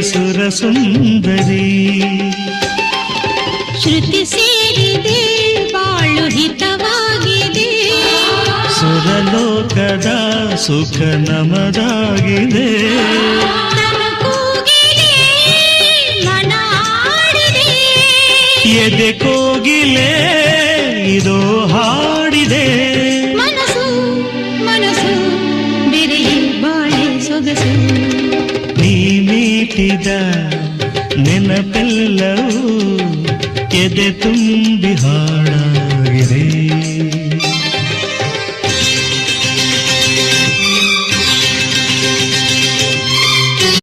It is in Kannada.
ಸುರಸುಂದರಿ. ಶ್ರುತಿ ಸೇರಿದೆ ಬಾಳು ಹಿತವಾಗಿದೆ, ಸುರಲೋಕದ ಸುಖ ನಮದಾಗಿದೆ. ಮನ ಆಡಿದೆ ಎದೆ ಕೋಗಿಲೆ ಇದೋ ಹಾಡಿದೆ. ಮನಸ್ಸು ಮನಸ್ಸು ಬೆರೆಯೇ ಬಾಳೆ ಸೊಗಸು. ನೀ ಮೀಟಿದ ನೆನಪೆಲ್ಲವೂ ಎದೆ ತುಂಬಿ ಹಾಡಾಗಿದೆ.